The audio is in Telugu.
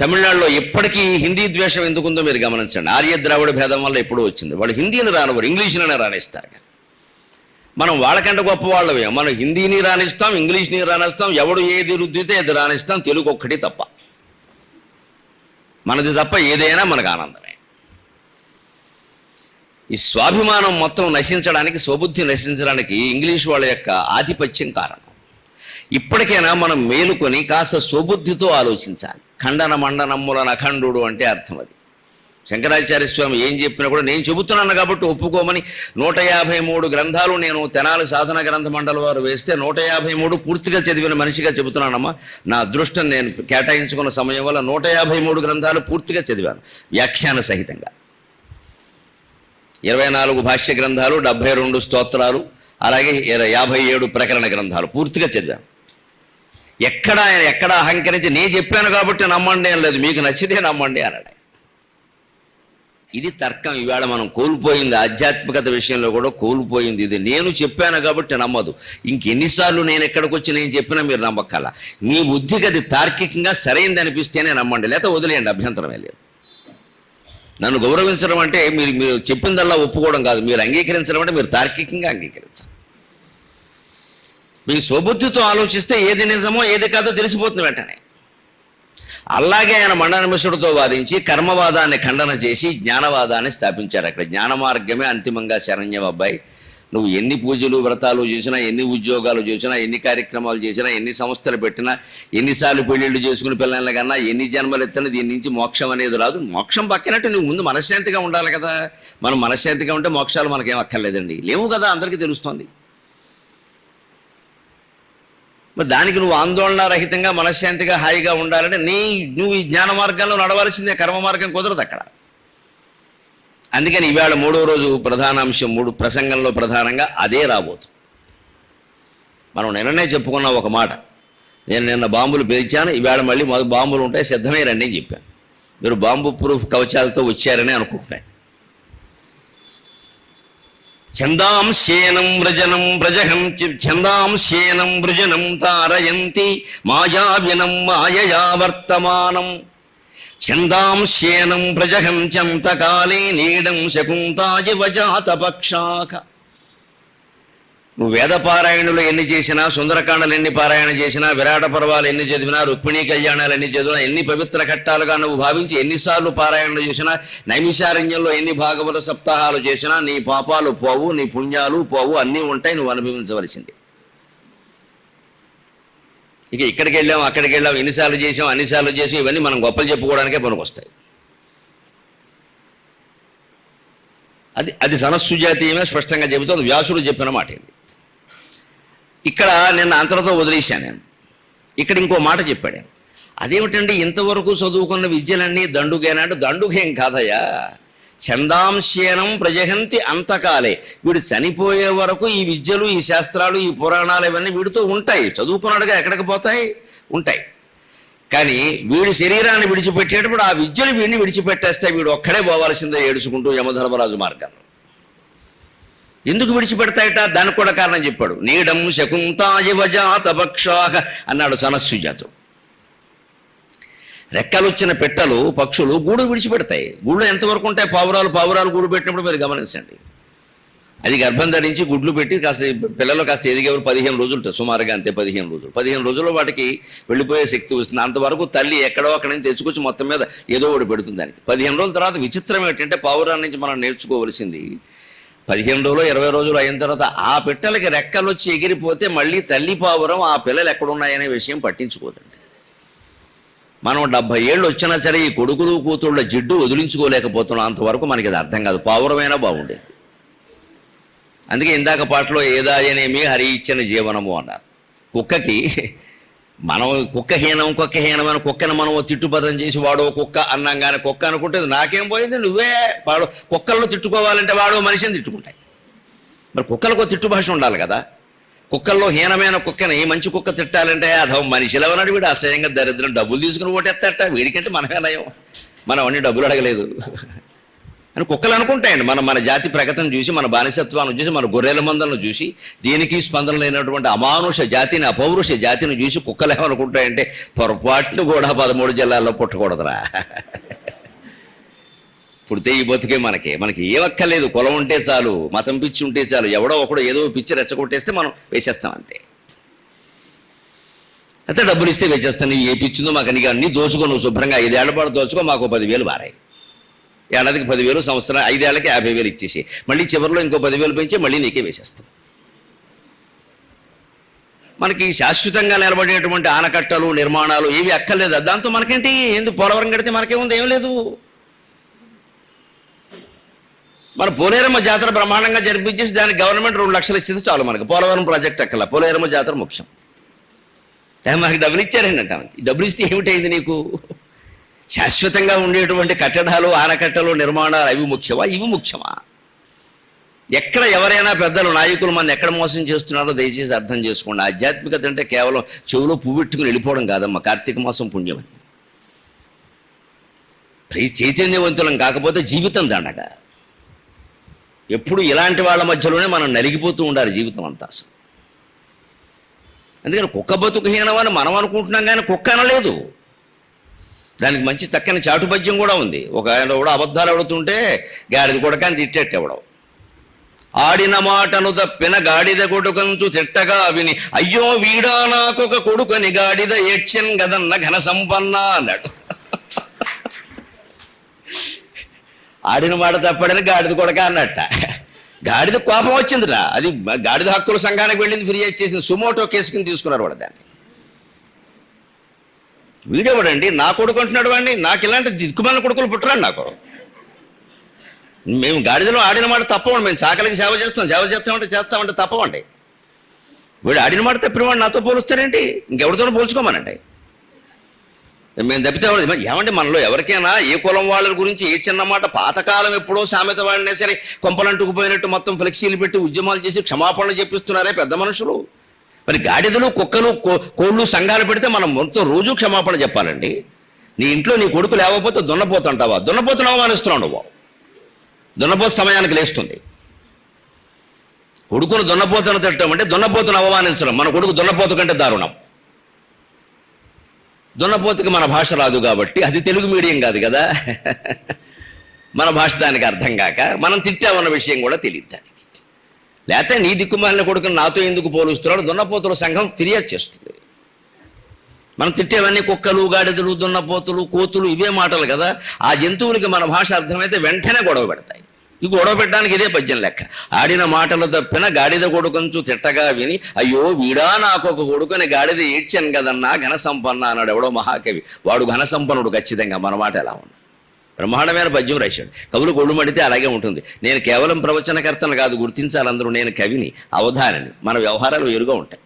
తమిళనాడులో ఇప్పటికీ హిందీ ద్వేషం ఎందుకుందో మీరు గమనించండి. ఆర్య ద్రావిడ భేదం వల్ల ఎప్పుడూ వచ్చింది. వాళ్ళు హిందీని రానివ్వరు, ఇంగ్లీష్లోనే రాణిస్తారు. మనం వాళ్ళకంటే గొప్ప వాళ్ళమే. మనం హిందీని రాణిస్తాం, ఇంగ్లీష్ని రాణిస్తాం, ఎవడు ఏది రుద్దితే అది రాణిస్తాం. తెలుగు ఒక్కటి తప్ప, మనది తప్ప ఏదైనా మనకు ఆనందమే. ఈ స్వాభిమానం మొత్తం నశించడానికి, స్వబుద్ధి నశించడానికి ఇంగ్లీష్ వాళ్ళ యొక్క ఆధిపత్యం కారణం. ఇప్పటికైనా మనం మేలుకొని కాస్త స్వబుద్ధితో ఆలోచించాలి. ఖండన మండనమ్ములను అఖండుడు అంటే అర్థం అది. శంకరాచార్య స్వామి ఏం చెప్పినా కూడా నేను చెబుతున్నాను కాబట్టి ఒప్పుకోమని 153 గ్రంథాలు నేను తెనాలి సాధన గ్రంథ మండలి వారు వేస్తే 153 పూర్తిగా చదివిన మనిషిగా చెబుతున్నానమ్మా. నా అదృష్టం, నేను కేటాయించుకున్న సమయం వల్ల 153 గ్రంథాలు పూర్తిగా చదివాను, వ్యాఖ్యాన సహితంగా. 24 భాష్య గ్రంథాలు, 72 స్తోత్రాలు, అలాగే 57 ప్రకరణ గ్రంథాలు పూర్తిగా చదివాను. ఎక్కడ అహంకరించి నేను చెప్పాను కాబట్టి నమ్మండి అని లేదు, మీకు నచ్చితే నమ్మండి అన్నాడు. ఇది తర్కం. ఇవాళ మనం కోల్పోయింది, ఆధ్యాత్మికత విషయంలో కూడా కోల్పోయింది ఇది. నేను చెప్పాను కాబట్టి నమ్మదు. ఇంకెన్నిసార్లు నేను ఎక్కడికి వచ్చి నేను చెప్పినా మీరు నమ్మక్కల. మీ బుద్ధికి అది తార్కికంగా సరైనది అనిపిస్తేనే నమ్మండి, లేకపోతే వదిలేయండి, అభ్యంతరమే లేదు. నన్ను గౌరవించడం అంటే మీరు చెప్పిందల్లా ఒప్పుకోవడం కాదు, మీరు అంగీకరించడం అంటే మీరు తార్కికంగా అంగీకరించాలి. మీకు స్వబుద్ధితో ఆలోచిస్తే ఏది నిజమో ఏది కాదో తెలిసిపోతుంది వెంటనే. అలాగే ఆయన మండనమిషుడితో వాదించి కర్మవాదాన్ని ఖండన చేసి జ్ఞానవాదాన్ని స్థాపించారు. అక్కడ జ్ఞాన మార్గమే అంతిమంగా శరణ్యం. అబ్బాయి, నువ్వు ఎన్ని పూజలు వ్రతాలు చేసినా, ఎన్ని ఉద్యోగాలు చేసినా, ఎన్ని కార్యక్రమాలు చేసినా, ఎన్ని సంస్థలు పెట్టినా, ఎన్నిసార్లు పెళ్ళిళ్ళు చేసుకుని పిల్లల కన్నా, ఎన్ని జన్మలు ఎత్తినా దీని నుంచి మోక్షం అనేది రాదు. మోక్షం పక్కనట్టు నువ్వు ముందు మనశ్శాంతిగా ఉండాలి కదా. మనం మనశ్శాంతిగా ఉంటే మోక్షాలు మనకేం అక్కర్లేదండి, లేవు కదా, అందరికీ తెలుస్తుంది. మరి దానికి నువ్వు ఆందోళన రహితంగా మనశ్శాంతిగా హాయిగా ఉండాలంటే నువ్వు ఈ జ్ఞాన మార్గంలో నడవాల్సిందే, కర్మ మార్గం కుదరదు అక్కడ. అందుకని ఇవాళ 3వ రోజు ప్రధాన అంశం, 3 ప్రసంగంలో ప్రధానంగా అదే రాబోతుంది. మనం నిన్ననే చెప్పుకున్న ఒక మాట, నేను నిన్న బాంబులు పేల్చాను, ఇవాళ మళ్ళీ బాంబులు ఉంటాయి, సిద్ధమే రండి అని చెప్పాను. మీరు బాంబు ప్రూఫ్ కవచాలతో వచ్చారని అనుకుంటున్నాను. ఛందాంశేనం వ్రజనం వ్రజహం ఛందాంశేనం వృజనం తారయంతి మాయావినం మాయయా వర్తమానం ఛందాంశేనం వ్రజహం చంతకాలే నీడం శకుంతాయ వజాత పక్షాక. నువ్వు వేదపారాయణులు ఎన్ని చేసినా, సుందరకాండలు ఎన్ని పారాయణ చేసినా, విరాట పర్వాలు ఎన్ని చదివినా, రుక్మిణీ కళ్యాణాలు ఎన్ని చదివినా, ఎన్ని పవిత్ర ఘట్టాలుగా నువ్వు భావించి ఎన్నిసార్లు పారాయణలు చేసినా, నైమిషారణ్యంలో ఎన్ని భాగవత సప్తాహాలు చేసినా నీ పాపాలు పోవు, నీ పుణ్యాలు పోవు, అన్నీ ఉంటాయి, నువ్వు అనుభవించవలసింది. ఇక ఇక్కడికి వెళ్ళాం, అక్కడికి వెళ్ళాం, ఎన్నిసార్లు చేసాం, అన్నిసార్లు చేసి ఇవన్నీ మనం గొప్పలు చెప్పుకోవడానికే పనికొస్తాయి. అది సనస్సుజాతీయమే స్పష్టంగా చెబుతుంది, వ్యాసుడు చెప్పిన మాట ఇది. ఇక్కడ నిన్న అంతటితో వదిలేశాను నేను. ఇక్కడ ఇంకో మాట చెప్పాడు. అదేమిటండి, ఇంతవరకు చదువుకున్న విద్యలన్నీ దండుగేనా అంటే దండుగేం కాదయ్యా. ఛందాంశేనం ప్రజహంతి అంతకాలే. వీడు చనిపోయే వరకు ఈ విద్యలు, ఈ శాస్త్రాలు, ఈ పురాణాలు ఇవన్నీ వీడితో ఉంటాయి. చదువుకున్నాడుగా, ఎక్కడికి పోతాయి, ఉంటాయి. కానీ వీడి శరీరాన్ని విడిచిపెట్టేటప్పుడు ఆ విద్యలు వీడిని విడిచిపెట్టేస్తాయి. వీడు ఒక్కడే పోవాల్సిందే ఏడుచుకుంటూ యమధర్మరాజు మార్గం. ఎందుకు విడిచిపెడతాయట, దానికి కూడా కారణం చెప్పాడు. నీడం శకుంతాయ వజాత పక్షాక అన్నాడు సనస్సుజాతుడు. రెక్కలొచ్చిన పెట్టలు, పక్షులు గూడు విడిచిపెడతాయి. గూళ్ళు ఎంతవరకు ఉంటాయి? పావురాలు గూడు పెట్టినప్పుడు మీరు గమనించండి. అది గర్భం ధరించి గుడ్లు పెట్టి కాస్త పిల్లలు కాస్త ఎదిగేవారు 15 రోజులు, సుమారుగా అంతే. 15 రోజుల్లో వాటికి వెళ్ళిపోయే శక్తి వస్తుంది. అంతవరకు తల్లి ఎక్కడో అక్కడి నుంచి తెచ్చుకొచ్చి మొత్తం మీద ఏదో ఒకటి పెడుతుంది దానికి. 15 రోజుల తర్వాత విచిత్రం ఏంటంటే, పావురాల నుంచి మనం నేర్చుకోవలసింది, 15 రోజులు 20 రోజులు అయిన తర్వాత ఆ పిట్టలకి రెక్కలు వచ్చి ఎగిరిపోతే మళ్ళీ తల్లి పావురం ఆ పిల్లలు ఎక్కడున్నాయనే విషయం పట్టించుకోదండి. మనం 70 ఏళ్ళు వచ్చినా సరే ఈ కొడుకులు కూతుళ్ళ జిడ్డు వదిలించుకోలేకపోతున్నాం. అంతవరకు మనకి అది అర్థం కాదు. పావురమైనా బాగుండేది. అందుకే ఇందాక పాటలో ఏదాయనేమి హరి ఇచ్చిన జీవనము అన్నారు. కుక్కకి మనం కుక్క హీనమైన కుక్కను మనం తిట్టుపదం చేసి వాడో కుక్క అన్నాం. కానీ కుక్క అనుకుంటే నాకేం పోయింది, నువ్వే వాడు. కుక్కల్లో తిట్టుకోవాలంటే వాడో మనిషిని తిట్టుకుంటాయి. మరి కుక్కలకు తిట్టు భాష ఉండాలి కదా. కుక్కల్లో హీనమైన కుక్కని మంచి కుక్క తిట్టాలంటే అదో మనిషిలో ఉన్నాడు వీడు, అసహ్యంగా దరిద్రం, డబ్బులు తీసుకుని ఓటేస్తాట. వీడికంటే మనమే నయం, మనం అన్ని డబ్బులు అడగలేదు. అని కుక్కలు అనుకుంటాయండి. మన జాతి ప్రగతిని చూసి, మన బానిసత్వాన్ని చూసి, మన గొర్రెల మందలను చూసి, దీనికి స్పందన లేనటువంటి అమానుష జాతిని, అపౌరుష జాతిని చూసి కుక్కలు ఏమనుకుంటాయంటే పొరపాట్లు కూడా 13 జిల్లాల్లో పుట్టకూడదురా. పుడితే ఈ బతుకే మనకి ఏమక్కర్లేదు. కులం ఉంటే చాలు, మతం పిచ్చి ఉంటే చాలు, ఎవడో ఒకడు ఏదో పిచ్చి రెచ్చగొట్టేస్తే మనం వేసేస్తాం అంతే. అయితే డబ్బులు ఇస్తే వేసేస్తాను. ఏ పిచ్చిందో మాకు అన్ని దోచుకో, నువ్వు శుభ్రంగా 5 ఏళ్ల పాటు దోచుకో, మాకు 10,000 బారాయి. ఏడాదికి 10,000, సంవత్సరం 5 ఏళ్ళకి 50,000 ఇచ్చేసి మళ్ళీ చివరిలో ఇంకో 10,000 పెంచి మళ్ళీ నీకే వేసేస్తాం. మనకి శాశ్వతంగా నిలబడేటువంటి ఆనకట్టలు, నిర్మాణాలు ఏవి అక్కర్లేదు. దాంతో మనకేంటి, ఎందుకు పోలవరం కడితే మనకేముంది, ఏం లేదు. మన పోలేరమ్మ జాతర బ్రహ్మాండంగా జరిపించేసి దానికి గవర్నమెంట్ 2 లక్షలు ఇచ్చేది చాలు మనకు. పోలవరం ప్రాజెక్ట్ అక్కల, పోలేరమ్మ జాతర ముఖ్యం. మనకి డబ్బులు ఇచ్చారండి. డబ్బులు ఇస్తే ఏమిటైంది నీకు? శాశ్వతంగా ఉండేటువంటి కట్టడాలు, ఆనకట్టలు, నిర్మాణాలు అవి ముఖ్యమా, ఇవి ముఖ్యమా? ఎక్కడ ఎవరైనా పెద్దలు, నాయకులు మన ఎక్కడ మోసం చేస్తున్నారో దయచేసి అర్థం చేసుకోండి. ఆధ్యాత్మికత అంటే కేవలం చెవులో పువ్వెట్టుకుని వెళ్ళిపోవడం కాదమ్మా. కార్తీక మాసం పుణ్యం అని. చైతన్యవంతులం కాకపోతే జీవితం దండగ. ఎప్పుడు ఇలాంటి వాళ్ళ మధ్యలోనే మనం నలిగిపోతూ ఉండాలి జీవితం అంతా. అసలు అందుకని కుక్క బతుకు హీనమని మనం అనుకుంటున్నాం, కానీ కుక్క అనలేదు. దానికి మంచి చక్కని చాటుపద్యం కూడా ఉంది. ఒక ఆయన కూడా అబద్ధాలు ఆడుతుంటే గాడిద కొడక అని తిట్టేట్టెవడం. ఆడిన మాటను తప్పిన గాడిద కొడుకంచు తిట్టగా విని, అయ్యో వీడా నాకొక కొడుకని గాడిద ఏడ్చెన్ గదన్న ఘన సంపన్న అన్నాడు. ఆడిన మాట తప్పడని గాడిద కొడక అన్నట్ట. గాడిద కోపం వచ్చిందిరా. అది గాడిద హక్కుల సంఘానికి వెళ్ళింది, ఫిర్యాదు చేసింది. సుమోటో కేసు కింద తీసుకున్నారు వాడు దాన్ని. వీడేవాడండి నా కొడుకు అంటున్నాడు వాడిని. నాకు ఇలాంటి దిక్కుమాలిన కొడుకులు పుట్టరాండి నాకు. మేము గాడిదలో ఆడిన మాట తప్పవండి. మేము చాకలికి సేవ చేస్తామంటే తప్పవండి. వీడు ఆడిన మాట తప్పిన వాడు నాతో పోలుస్తారేంటి? ఇంకెవరితోనూ పోల్చుకోమనండి. మేము తప్పితే ఏమంటే మనలో ఎవరికైనా ఏ కులం వాళ్ళ గురించి ఏ చిన్న మాట, పాతకాలం ఎప్పుడో సామెత వాడినా సరే కొంపలంటుకుపోయినట్టు మొత్తం ఫ్లెక్సీలు పెట్టి ఉద్యమాలు చేసి క్షమాపణలు చెప్పిస్తున్నారే పెద్ద మనుషులు. మరి గాడిదలు, కుక్కలు, కోళ్ళు సంఘాలు పెడితే మనం మొత్తం రోజు క్షమాపణ చెప్పాలండి. నీ ఇంట్లో నీ కొడుకు లేకపోతే దున్నపోతుంటావా? దున్నపోతును అవమానిస్తున్నావు నువ్వు. దున్నపోతు సమయానికి లేస్తుంది. కొడుకును దున్నపోతును తిట్టడం అంటే దున్నపోతును అవమానించడం. మన కొడుకు దున్నపోతు కంటే దారుణం. దున్నపోతుకి మన భాష రాదు కాబట్టి, అది తెలుగు మీడియం కాదు కదా, మన భాష దానికి అర్థం కాక మనం తిట్టామన్న విషయం కూడా తెలియదు దానికి. లేకపోతే నీ దిక్కుమాలిన కొడుకుని నాతో ఎందుకు పోలుస్తున్నాడు? దున్నపోతుల సంఘం ఫిర్యాదు చేస్తుంది. మనం తిట్టేవన్నీ కుక్కలు, గాడిదలు, దున్నపోతులు, కోతులు ఇవే మాటలు కదా. ఆ జంతువులకి మన భాష అర్థమైతే వెంటనే గొడవ పెడతాయి. ఈ గొడవ పెట్టడానికి ఇదే పద్యం లెక్క. ఆడిన మాటలు తప్పిన గాడిద కొడుకంచు తిట్టగా విని, అయ్యో వీడా నాకొక కొడుకుని గాడిద ఏడ్చాను కదన్నా ఘన సంపన్న అన్నాడు ఎవడో మహాకవి. వాడు ఘన సంపన్నుడు ఖచ్చితంగా. మన మాట ఎలా ఉంది? బ్రహ్మాండమైన పద్యం రాశాడు. కవులు కొళ్ళు మడితే అలాగే ఉంటుంది. నేను కేవలం ప్రవచనకర్తను కాదు, గుర్తించాలందరూ నేను కవిని, అవధానిని. మన వ్యవహారాలు వేరుగా ఉంటాయి.